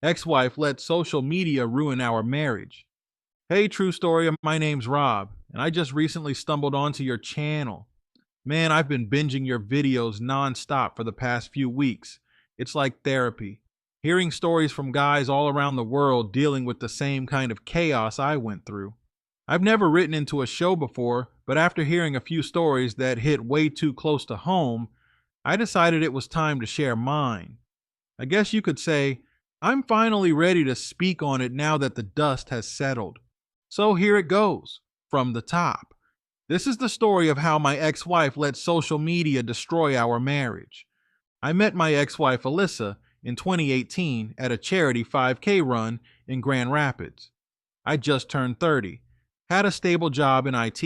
Ex-wife let social media ruin our marriage. Hey, true story, my name's Rob, and I just recently stumbled onto your channel. Man, I've been binging your videos nonstop for the past few weeks. It's like therapy. Hearing stories from guys all around the world dealing with the same kind of chaos I went through. I've never written into a show before, but after hearing a few stories that hit way too close to home, I decided it was time to share mine. I guess you could say, I'm finally ready to speak on it now that the dust has settled. So here it goes, from the top. This is the story of how my ex-wife let social media destroy our marriage. I met my ex-wife Alyssa in 2018 at a charity 5K run in Grand Rapids. I just turned 30, had a stable job in IT,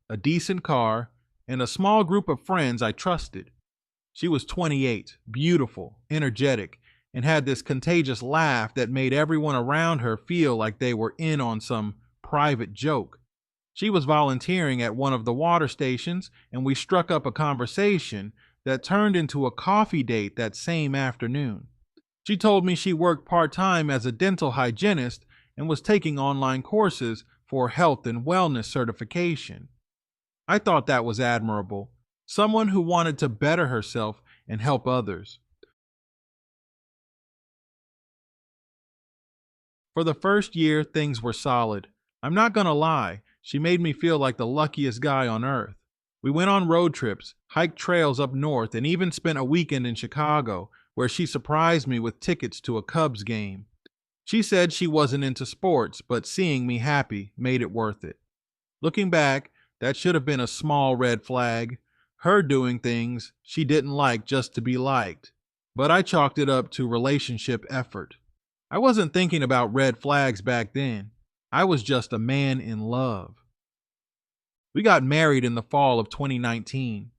a decent car, and a small group of friends I trusted. She was 28, beautiful, energetic, and had this contagious laugh that made everyone around her feel like they were in on some private joke. She was volunteering at one of the water stations, and we struck up a conversation that turned into a coffee date that same afternoon. She told me she worked part-time as a dental hygienist and was taking online courses for health and wellness certification. I thought that was admirable. Someone who wanted to better herself and help others. For the first year, things were solid. I'm not gonna lie, she made me feel like the luckiest guy on earth. We went on road trips, hiked trails up north, and even spent a weekend in Chicago, where she surprised me with tickets to a Cubs game. She said she wasn't into sports, but seeing me happy made it worth it. Looking back, that should have been a small red flag. Her doing things she didn't like just to be liked. But I chalked it up to relationship effort. I wasn't thinking about red flags back then. I was just a man in love. We got married in the fall of 2019.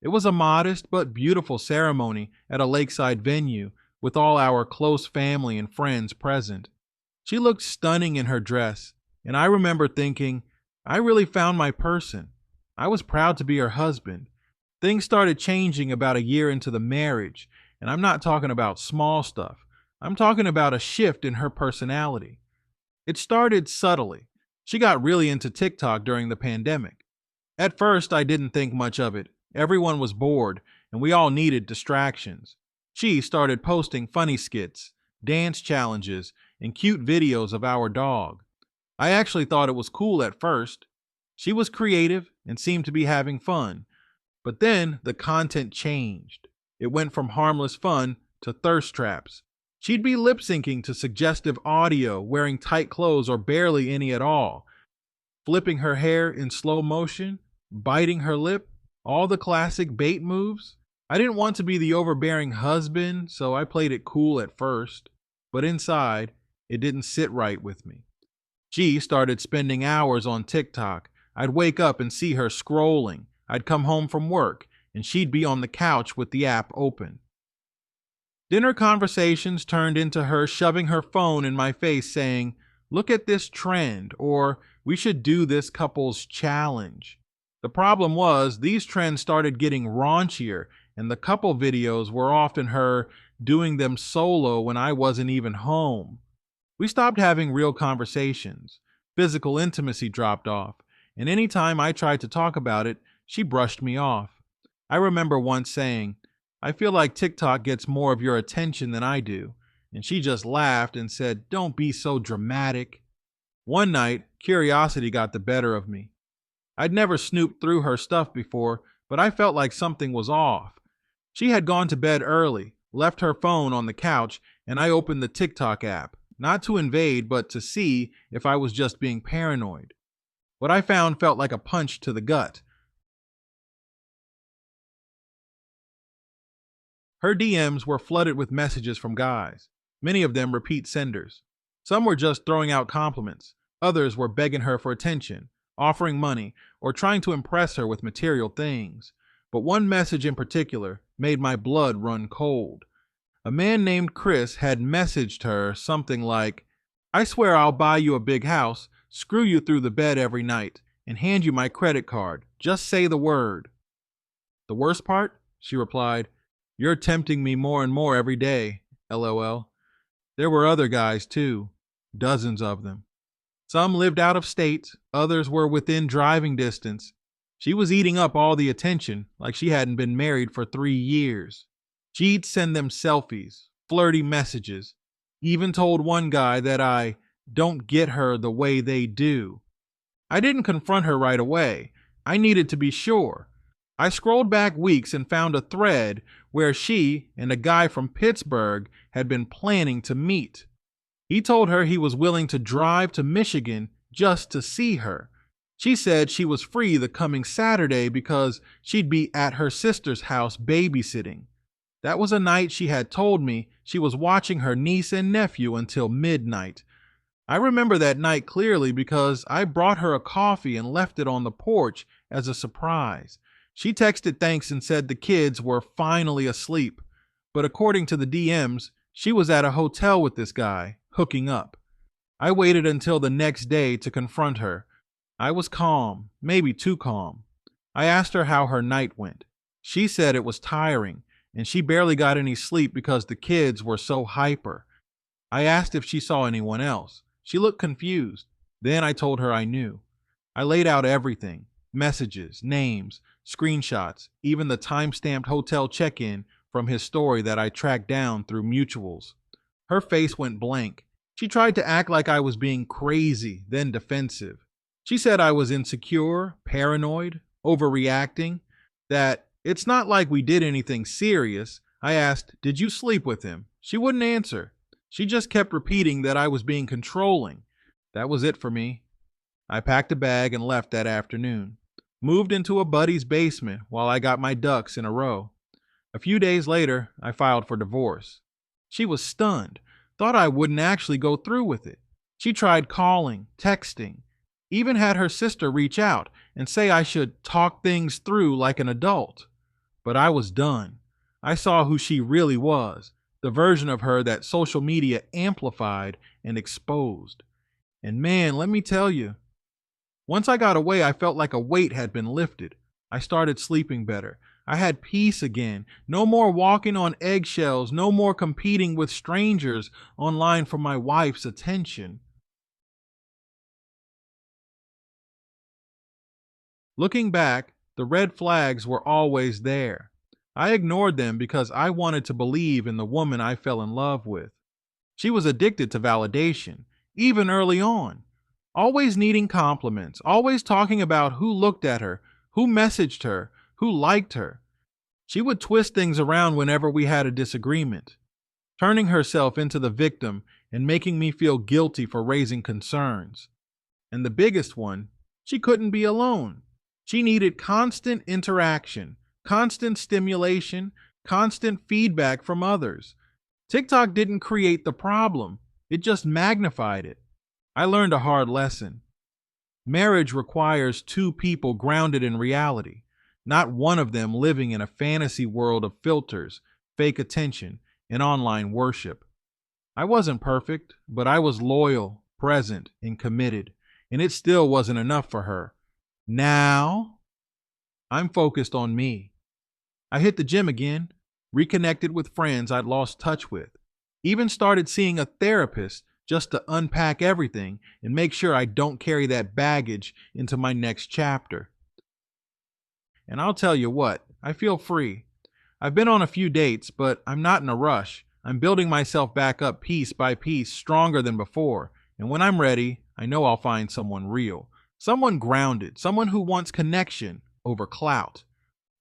It was a modest but beautiful ceremony at a lakeside venue with all our close family and friends present. She looked stunning in her dress, and I remember thinking, I really found my person. I was proud to be her husband. Things started changing about a year into the marriage, and I'm not talking about small stuff. I'm talking about a shift in her personality. It started subtly. She got really into TikTok during the pandemic. At first, I didn't think much of it. Everyone was bored, and we all needed distractions. She started posting funny skits, dance challenges, and cute videos of our dog. I actually thought it was cool at first. She was creative and seemed to be having fun. But then the content changed. It went from harmless fun to thirst traps. She'd be lip syncing to suggestive audio, wearing tight clothes or barely any at all, flipping her hair in slow motion, biting her lip, all the classic bait moves. I didn't want to be the overbearing husband, so I played it cool at first. But inside, it didn't sit right with me. She started spending hours on TikTok. I'd wake up and see her scrolling. I'd come home from work, and she'd be on the couch with the app open. Dinner conversations turned into her shoving her phone in my face saying, "Look at this trend," or "We should do this couple's challenge." The problem was, these trends started getting raunchier, and the couple videos were often her doing them solo when I wasn't even home. We stopped having real conversations. Physical intimacy dropped off, and anytime I tried to talk about it, she brushed me off. I remember once saying, "I feel like TikTok gets more of your attention than I do," and she just laughed and said, "Don't be so dramatic." One night, curiosity got the better of me. I'd never snooped through her stuff before, but I felt like something was off. She had gone to bed early, left her phone on the couch, and I opened the TikTok app, not to invade, but to see if I was just being paranoid. What I found felt like a punch to the gut. Her DMs were flooded with messages from guys, many of them repeat senders. Some were just throwing out compliments. Others were begging her for attention, offering money, or trying to impress her with material things. But one message in particular made my blood run cold. A man named Chris had messaged her something like, "I swear I'll buy you a big house, screw you through the bed every night, and hand you my credit card. Just say the word." "The worst part?" She replied, "You're tempting me more and more every day, LOL." There were other guys too, dozens of them. Some lived out of state, others were within driving distance. She was eating up all the attention like she hadn't been married for 3 years. She'd send them selfies, flirty messages, even told one guy that I don't get her the way they do. I didn't confront her right away. I needed to be sure. I scrolled back weeks and found a thread where she and a guy from Pittsburgh had been planning to meet. He told her he was willing to drive to Michigan just to see her. She said she was free the coming Saturday because she'd be at her sister's house babysitting. That was a night she had told me she was watching her niece and nephew until midnight. I remember that night clearly because I brought her a coffee and left it on the porch as a surprise. She texted thanks and said the kids were finally asleep. But according to the DMs, she was at a hotel with this guy, hooking up. I waited until the next day to confront her. I was calm, maybe too calm. I asked her how her night went. She said it was tiring, and she barely got any sleep because the kids were so hyper. I asked if she saw anyone else. She looked confused. Then I told her I knew. I laid out everything: messages, names, screenshots, even the time-stamped hotel check-in from his story that I tracked down through mutuals. Her face went blank. She tried to act like I was being crazy, then defensive. She said I was insecure, paranoid, overreacting, that it's not like we did anything serious. I asked, "Did you sleep with him?" She wouldn't answer. She just kept repeating that I was being controlling. That was it for me. I packed a bag and left that afternoon. Moved into a buddy's basement while I got my ducks in a row. A few days later, I filed for divorce. She was stunned, thought I wouldn't actually go through with it. She tried calling, texting, even had her sister reach out and say I should talk things through like an adult. But I was done. I saw who she really was, the version of her that social media amplified and exposed. And man, let me tell you, once I got away, I felt like a weight had been lifted. I started sleeping better. I had peace again. No more walking on eggshells. No more competing with strangers online for my wife's attention. Looking back, the red flags were always there. I ignored them because I wanted to believe in the woman I fell in love with. She was addicted to validation, even early on. Always needing compliments, always talking about who looked at her, who messaged her, who liked her. She would twist things around whenever we had a disagreement, turning herself into the victim and making me feel guilty for raising concerns. And the biggest one, she couldn't be alone. She needed constant interaction, constant stimulation, constant feedback from others. TikTok didn't create the problem, it just magnified it. I learned a hard lesson. Marriage requires two people grounded in reality, not one of them living in a fantasy world of filters, fake attention, and online worship. I wasn't perfect, but I was loyal, present, and committed, and it still wasn't enough for her. Now, I'm focused on me. I hit the gym again, reconnected with friends I'd lost touch with, even started seeing a therapist just to unpack everything and make sure I don't carry that baggage into my next chapter. And I'll tell you what, I feel free. I've been on a few dates, but I'm not in a rush. I'm building myself back up piece by piece, stronger than before. And when I'm ready, I know I'll find someone real, someone grounded, someone who wants connection over clout.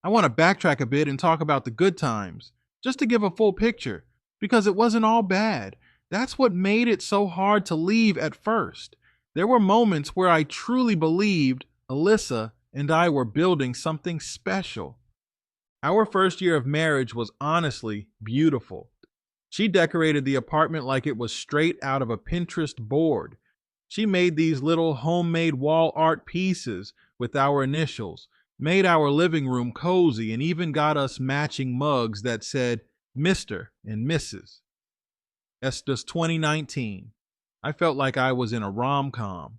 I want to backtrack a bit and talk about the good times, just to give a full picture, because it wasn't all bad. That's what made it so hard to leave at first. There were moments where I truly believed Alyssa and I were building something special. Our first year of marriage was honestly beautiful. She decorated the apartment like it was straight out of a Pinterest board. She made these little homemade wall art pieces with our initials, made our living room cozy, and even got us matching mugs that said Mr. and Mrs. Estes 2019. I felt like I was in a rom-com.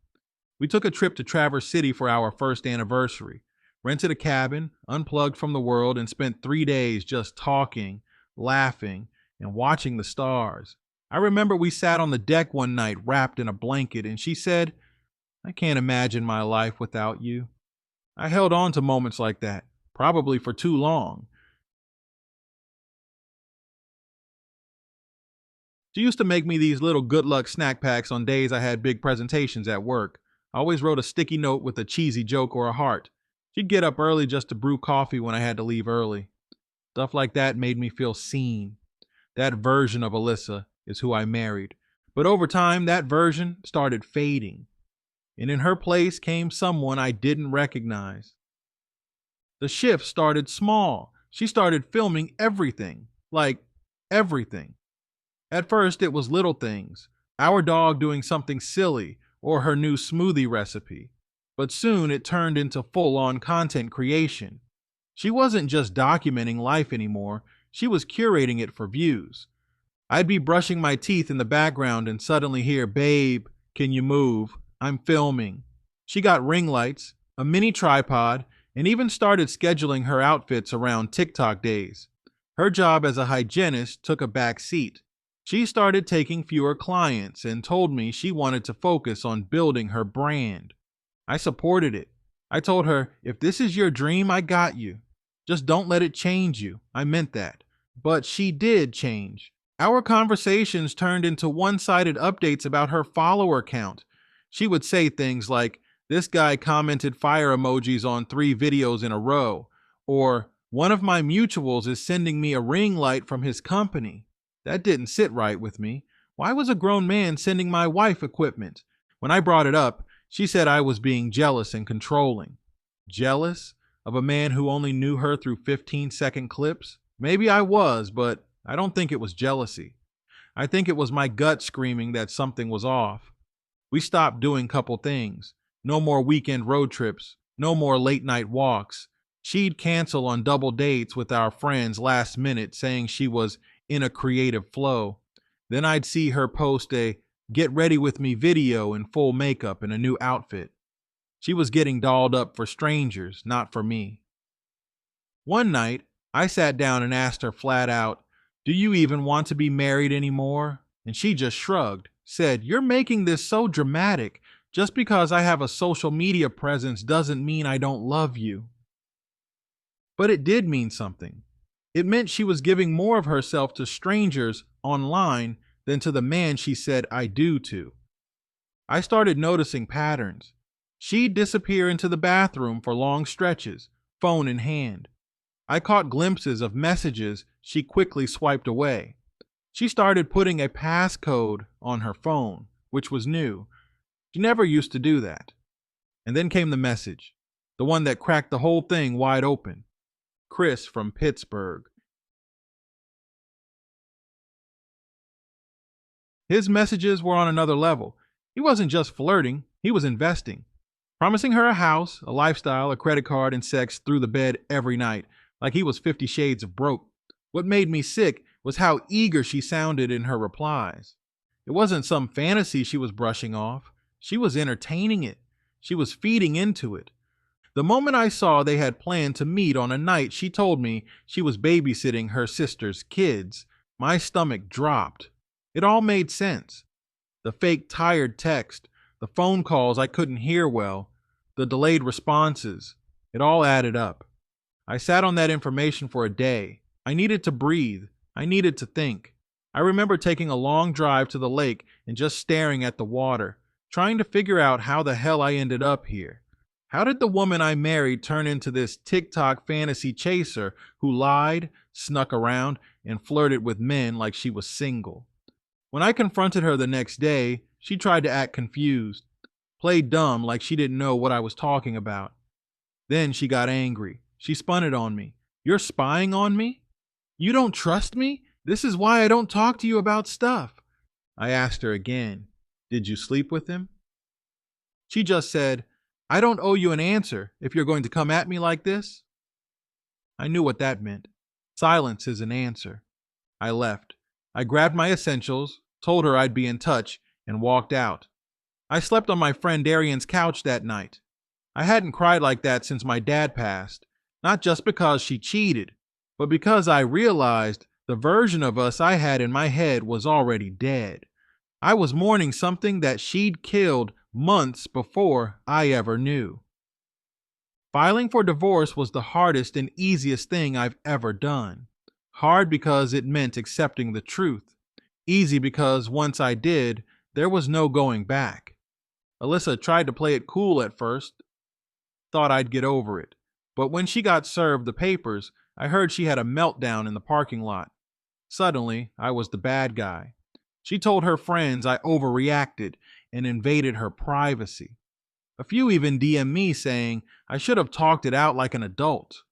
We took a trip to Traverse City for our first anniversary, rented a cabin, unplugged from the world, and spent 3 days just talking, laughing, and watching the stars. I remember we sat on the deck one night wrapped in a blanket, and she said, I can't imagine my life without you. I held on to moments like that, probably for too long. She used to make me these little good luck snack packs on days I had big presentations at work. I always wrote a sticky note with a cheesy joke or a heart. She'd get up early just to brew coffee when I had to leave early. Stuff like that made me feel seen. That version of Alyssa is who I married. But over time, that version started fading. And in her place came someone I didn't recognize. The shift started small. She started filming everything. Like, everything. At first, it was little things, our dog doing something silly or her new smoothie recipe. But soon it turned into full-on content creation. She wasn't just documenting life anymore, she was curating it for views. I'd be brushing my teeth in the background and suddenly hear, Babe, can you move? I'm filming. She got ring lights, a mini tripod, and even started scheduling her outfits around TikTok days. Her job as a hygienist took a back seat. She started taking fewer clients and told me she wanted to focus on building her brand. I supported it. I told her, if this is your dream, I got you. Just don't let it change you. I meant that. But she did change. Our conversations turned into one-sided updates about her follower count. She would say things like, this guy commented fire emojis on 3 videos in a row, or one of my mutuals is sending me a ring light from his company. That didn't sit right with me. Why was a grown man sending my wife equipment? When I brought it up, she said I was being jealous and controlling. Jealous of a man who only knew her through 15-second clips? Maybe I was, but I don't think it was jealousy. I think it was my gut screaming that something was off. We stopped doing couple things. No more weekend road trips. No more late night walks. She'd cancel on double dates with our friends last minute saying she was in a creative flow. Then I'd see her post a get ready with me video in full makeup and a new outfit. She was getting dolled up for strangers, not for me. One night, I sat down and asked her flat out, do you even want to be married anymore? And she just shrugged, said, you're making this so dramatic. Just because I have a social media presence doesn't mean I don't love you. But it did mean something. It meant she was giving more of herself to strangers online than to the man she said I do to. I started noticing patterns. She'd disappear into the bathroom for long stretches, phone in hand. I caught glimpses of messages she quickly swiped away. She started putting a passcode on her phone, which was new. She never used to do that. And then came the message, the one that cracked the whole thing wide open. Chris from Pittsburgh. His messages were on another level. He wasn't just flirting, he was investing. Promising her a house, a lifestyle, a credit card, and sex through the bed every night, like he was 50 shades of broke. What made me sick was how eager she sounded in her replies. It wasn't some fantasy she was brushing off. She was entertaining it. She was feeding into it. The moment I saw they had planned to meet on a night she told me she was babysitting her sister's kids, my stomach dropped. It all made sense. The fake tired text, the phone calls I couldn't hear well, the delayed responses, it all added up. I sat on that information for a day. I needed to breathe. I needed to think. I remember taking a long drive to the lake and just staring at the water, trying to figure out how the hell I ended up here. How did the woman I married turn into this TikTok fantasy chaser who lied, snuck around, and flirted with men like she was single? When I confronted her the next day, she tried to act confused, played dumb like she didn't know what I was talking about. Then she got angry. She spun it on me. You're spying on me? You don't trust me? This is why I don't talk to you about stuff. I asked her again, did you sleep with him? She just said, I don't owe you an answer if you're going to come at me like this. I knew what that meant. Silence is an answer. I left. I grabbed my essentials, told her I'd be in touch, and walked out. I slept on my friend Darian's couch that night. I hadn't cried like that since my dad passed, not just because she cheated, but because I realized The version of us I had in my head was already dead. I was mourning something that she'd killed months before I ever knew. Filing for divorce was the hardest and easiest thing I've ever done. Hard because it meant accepting the truth. Easy because once I did, there was no going back. Alyssa tried to play it cool at first, thought I'd get over it. But when she got served the papers, I heard she had a meltdown in the parking lot. Suddenly, I was the bad guy. She told her friends I overreacted and invaded her privacy. A few even DM me saying I should have talked it out like an adult.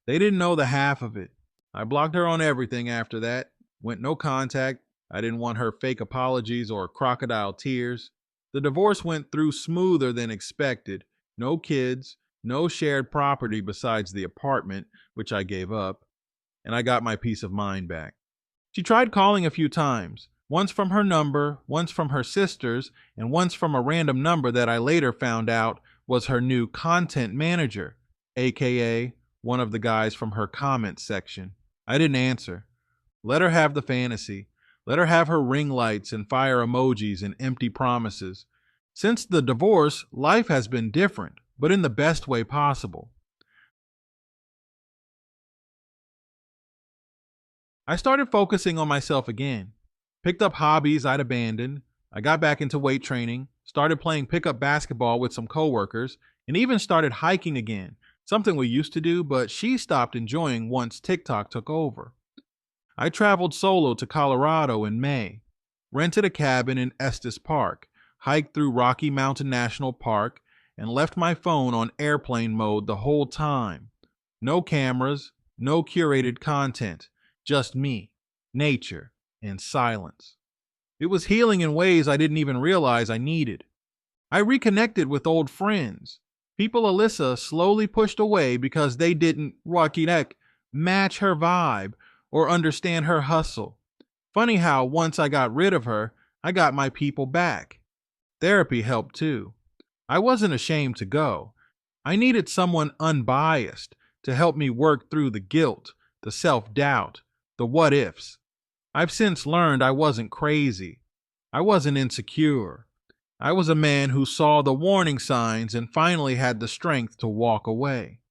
They didn't know the half of it. I blocked her on everything after that, went no contact. I didn't want her fake apologies or crocodile tears. The divorce went through smoother than expected. No kids, no shared property besides the apartment, which I gave up, and I got my peace of mind back. She tried calling a few times, once from her number, once from her sister's, and once from a random number that I later found out was her new content manager, aka one of the guys from her comments section. I didn't answer. Let her have the fantasy. Let her have her ring lights and fire emojis and empty promises. Since the divorce, life has been different, but in the best way possible. I started focusing on myself again. Picked up hobbies I'd abandoned. I got back into weight training, started playing pickup basketball with some coworkers, and even started hiking again, something we used to do, but she stopped enjoying once TikTok took over. I traveled solo to Colorado in May, rented a cabin in Estes Park, hiked through Rocky Mountain National Park, and left my phone on airplane mode the whole time. No cameras, no curated content, just me, nature, and silence. It was healing in ways I didn't even realize I needed. I reconnected with old friends, people Alyssa slowly pushed away because they didn't, Rocky Neck, match her vibe or understand her hustle. Funny how once I got rid of her, I got my people back. Therapy helped too. I wasn't ashamed to go. I needed someone unbiased to help me work through the guilt, the self-doubt, the what ifs. I've since learned I wasn't crazy. I wasn't insecure. I was a man who saw the warning signs and finally had the strength to walk away.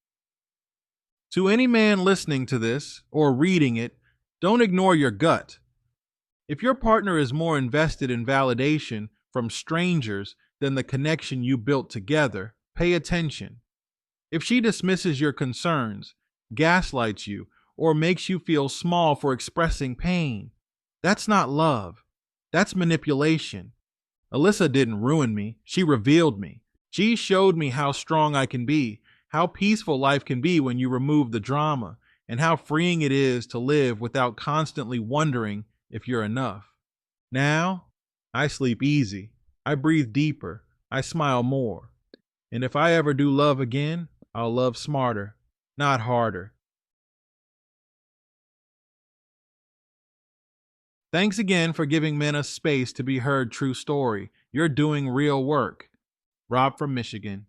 To any man listening to this or reading it, don't ignore your gut. If your partner is more invested in validation from strangers than the connection you built together, pay attention. If she dismisses your concerns, gaslights you, or makes you feel small for expressing pain, that's not love. That's manipulation. Alyssa didn't ruin me. She revealed me. She showed me how strong I can be, how peaceful life can be when you remove the drama, and how freeing it is to live without constantly wondering if you're enough. Now, I sleep easy. I breathe deeper. I smile more. And if I ever do love again, I'll love smarter, not harder. Thanks again for giving men a space to be heard true story. You're doing real work. Rob from Michigan.